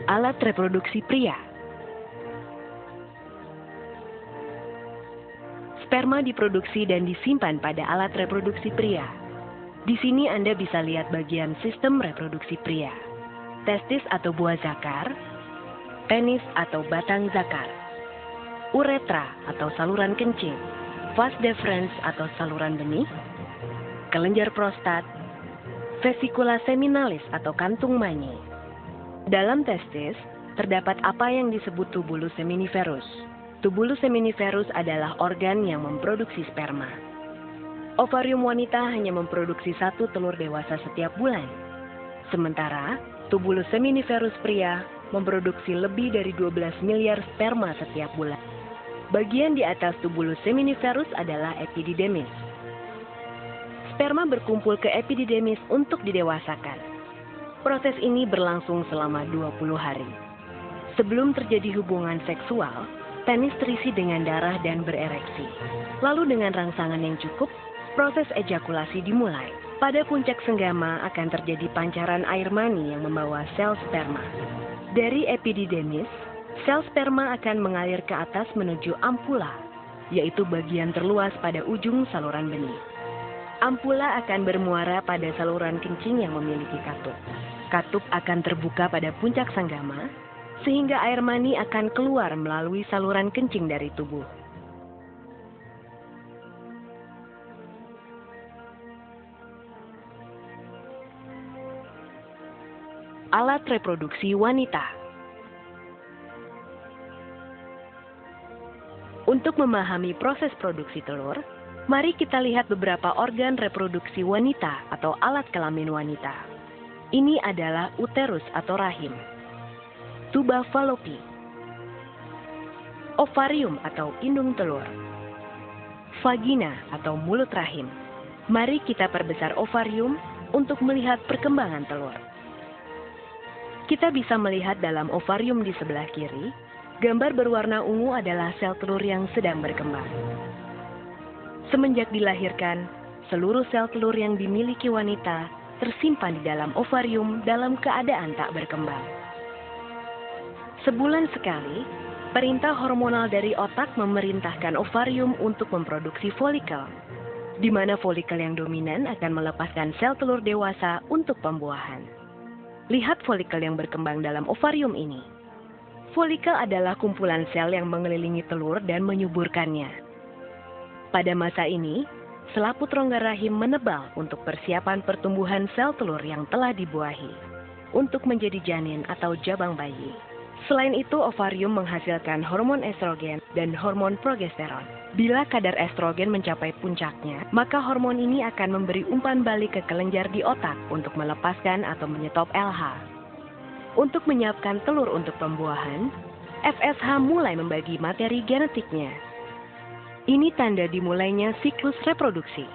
Alat reproduksi pria. Sperma diproduksi dan disimpan pada alat reproduksi pria. Di sini Anda bisa lihat bagian sistem reproduksi pria. Testis atau buah zakar, penis atau batang zakar, uretra atau saluran kencing, vas deferens atau saluran benih, kelenjar prostat, vesikula seminalis atau kantung manyi. Dalam testis, terdapat apa yang disebut tubulus seminiferus. Tubulus seminiferus adalah organ yang memproduksi sperma. Ovarium wanita hanya memproduksi 1 telur dewasa setiap bulan. Sementara, tubulus seminiferus pria memproduksi lebih dari 12 miliar sperma setiap bulan. Bagian di atas tubulus seminiferus adalah epididemis. Sperma berkumpul ke epididemis untuk didewasakan. Proses ini berlangsung selama 20 hari. Sebelum terjadi hubungan seksual, penis terisi dengan darah dan berereksi. Lalu dengan rangsangan yang cukup, proses ejakulasi dimulai. Pada puncak senggama akan terjadi pancaran air mani yang membawa sel sperma. Dari epididemis, sel sperma akan mengalir ke atas menuju ampula, yaitu bagian terluas pada ujung saluran benih. Ampula akan bermuara pada saluran kencing yang memiliki katup. Katup akan terbuka pada puncak sanggama, sehingga air mani akan keluar melalui saluran kencing dari tubuh. Alat reproduksi wanita. Untuk memahami proses produksi telur, mari kita lihat beberapa organ reproduksi wanita atau alat kelamin wanita. Ini adalah uterus atau rahim, tuba fallopi, ovarium atau indung telur, vagina atau mulut rahim. Mari kita perbesar ovarium untuk melihat perkembangan telur. Kita bisa melihat dalam ovarium di sebelah kiri, gambar berwarna ungu adalah sel telur yang sedang berkembang. Semenjak dilahirkan, seluruh sel telur yang dimiliki wanita tersimpan di dalam ovarium dalam keadaan tak berkembang. Sebulan sekali, perintah hormonal dari otak memerintahkan ovarium untuk memproduksi folikel, di mana folikel yang dominan akan melepaskan sel telur dewasa untuk pembuahan. Lihat folikel yang berkembang dalam ovarium ini. Folikel adalah kumpulan sel yang mengelilingi telur dan menyuburkannya. Pada masa ini, selaput rongga rahim menebal untuk persiapan pertumbuhan sel telur yang telah dibuahi untuk menjadi janin atau jabang bayi. Selain itu, ovarium menghasilkan hormon estrogen dan hormon progesteron. Bila kadar estrogen mencapai puncaknya, maka hormon ini akan memberi umpan balik ke kelenjar di otak untuk melepaskan atau menyetop LH. Untuk menyiapkan telur untuk pembuahan, FSH mulai membagi materi genetiknya. Ini tanda dimulainya siklus reproduksi.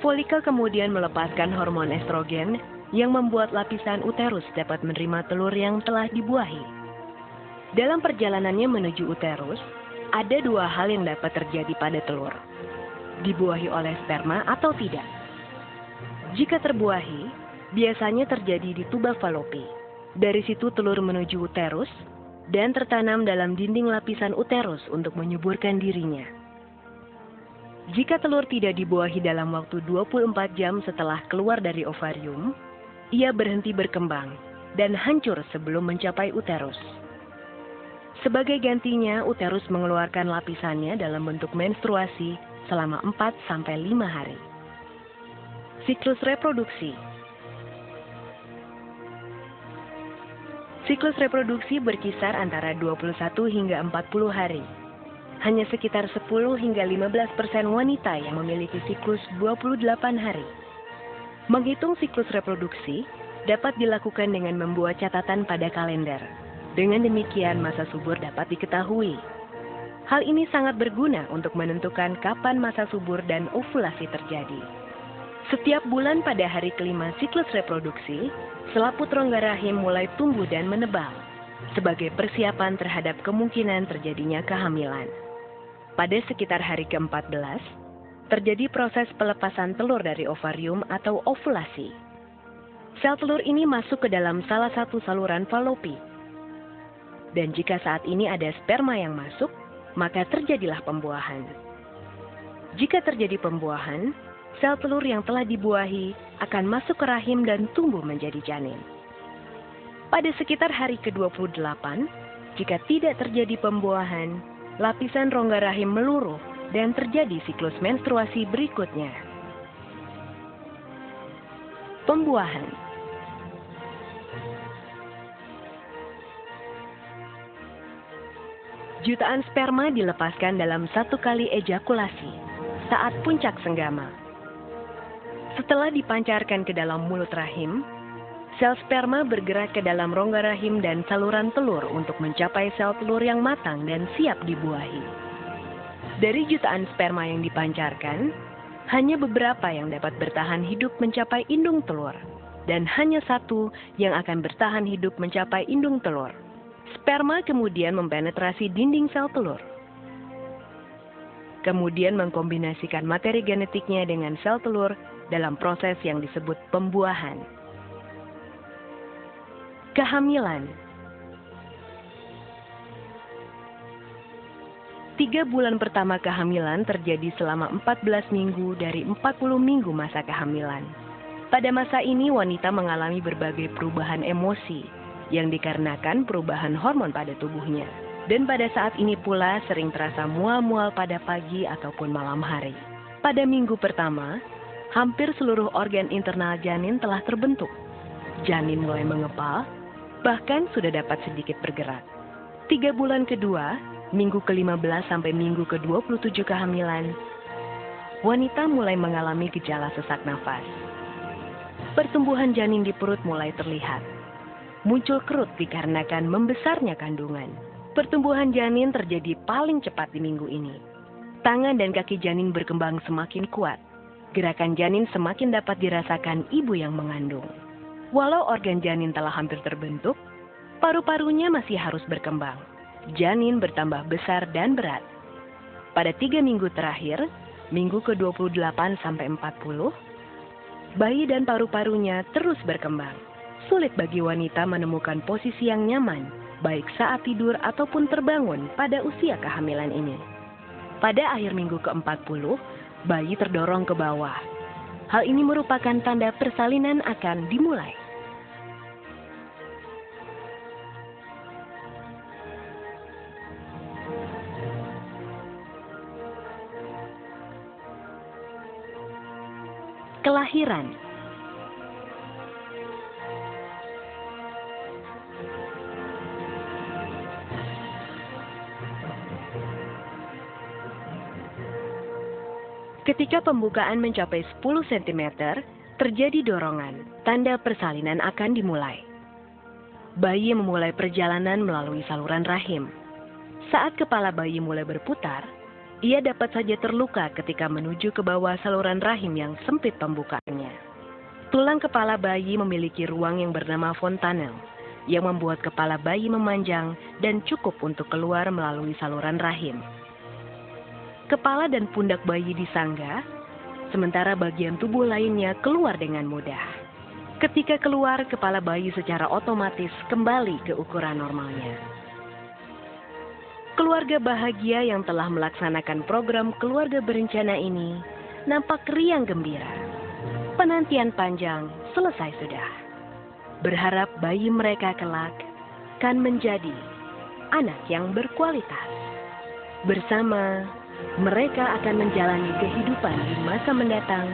Folikel kemudian melepaskan hormon estrogen yang membuat lapisan uterus dapat menerima telur yang telah dibuahi. Dalam perjalanannya menuju uterus, ada 2 hal yang dapat terjadi pada telur. Dibuahi oleh sperma atau tidak. Jika terbuahi, biasanya terjadi di tuba fallopi. Dari situ telur menuju uterus dan tertanam dalam dinding lapisan uterus untuk menyuburkan dirinya. Jika telur tidak dibuahi dalam waktu 24 jam setelah keluar dari ovarium, ia berhenti berkembang dan hancur sebelum mencapai uterus. Sebagai gantinya, uterus mengeluarkan lapisannya dalam bentuk menstruasi selama 4-5 hari. Siklus reproduksi. Siklus reproduksi berkisar antara 21 hingga 40 hari. Hanya sekitar 10 hingga 15% wanita yang memiliki siklus 28 hari. Menghitung siklus reproduksi dapat dilakukan dengan membuat catatan pada kalender. Dengan demikian, masa subur dapat diketahui. Hal ini sangat berguna untuk menentukan kapan masa subur dan ovulasi terjadi. Setiap bulan pada hari kelima siklus reproduksi, selaput rongga rahim mulai tumbuh dan menebal, sebagai persiapan terhadap kemungkinan terjadinya kehamilan. Pada sekitar hari ke-14, terjadi proses pelepasan telur dari ovarium atau ovulasi. Sel telur ini masuk ke dalam salah satu saluran falopi. Dan jika saat ini ada sperma yang masuk, maka terjadilah pembuahan. Jika terjadi pembuahan, sel telur yang telah dibuahi akan masuk ke rahim dan tumbuh menjadi janin. Pada sekitar hari ke-28, jika tidak terjadi pembuahan, lapisan rongga rahim meluruh dan terjadi siklus menstruasi berikutnya. Pembuahan. Jutaan sperma dilepaskan dalam satu kali ejakulasi saat puncak senggama. Setelah dipancarkan ke dalam mulut rahim, sel sperma bergerak ke dalam rongga rahim dan saluran telur untuk mencapai sel telur yang matang dan siap dibuahi. Dari jutaan sperma yang dipancarkan, hanya beberapa yang dapat bertahan hidup mencapai indung telur, dan hanya satu yang akan bertahan hidup mencapai indung telur. Sperma kemudian mempenetrasi dinding sel telur. Kemudian mengkombinasikan materi genetiknya dengan sel telur dalam proses yang disebut pembuahan. Kehamilan. 3 bulan pertama kehamilan terjadi selama 14 minggu dari 40 minggu masa kehamilan. Pada masa ini wanita mengalami berbagai perubahan emosi yang dikarenakan perubahan hormon pada tubuhnya. Dan pada saat ini pula sering terasa mual-mual pada pagi ataupun malam hari. Pada minggu pertama, hampir seluruh organ internal janin telah terbentuk. Janin mulai mengepal, bahkan sudah dapat sedikit bergerak. 3 bulan kedua, minggu ke-15 sampai minggu ke-27 kehamilan, wanita mulai mengalami gejala sesak nafas. Pertumbuhan janin di perut mulai terlihat. Muncul kerut dikarenakan membesarnya kandungan. Pertumbuhan janin terjadi paling cepat di minggu ini. Tangan dan kaki janin berkembang semakin kuat. Gerakan janin semakin dapat dirasakan ibu yang mengandung. Walau organ janin telah hampir terbentuk, paru-parunya masih harus berkembang. Janin bertambah besar dan berat. Pada 3 minggu terakhir, minggu ke-28 sampai 40, bayi dan paru-parunya terus berkembang. Sulit bagi wanita menemukan posisi yang nyaman, baik saat tidur ataupun terbangun pada usia kehamilan ini. Pada akhir minggu ke-40, bayi terdorong ke bawah. Hal ini merupakan tanda persalinan akan dimulai. Kelahiran. Ketika pembukaan mencapai 10 cm, terjadi dorongan, tanda persalinan akan dimulai. Bayi memulai perjalanan melalui saluran rahim. Saat kepala bayi mulai berputar, ia dapat saja terluka ketika menuju ke bawah saluran rahim yang sempit pembukaannya. Tulang kepala bayi memiliki ruang yang bernama fontanel, yang membuat kepala bayi memanjang dan cukup untuk keluar melalui saluran rahim. Kepala dan pundak bayi disangga, sementara bagian tubuh lainnya keluar dengan mudah. Ketika keluar, kepala bayi secara otomatis kembali ke ukuran normalnya. Keluarga bahagia yang telah melaksanakan program keluarga berencana ini nampak riang gembira. Penantian panjang selesai sudah. Berharap bayi mereka kelak kan menjadi anak yang berkualitas. Bersama, mereka akan menjalani kehidupan di masa mendatang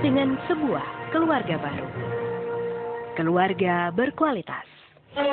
dengan sebuah keluarga baru. Keluarga berkualitas. Keluar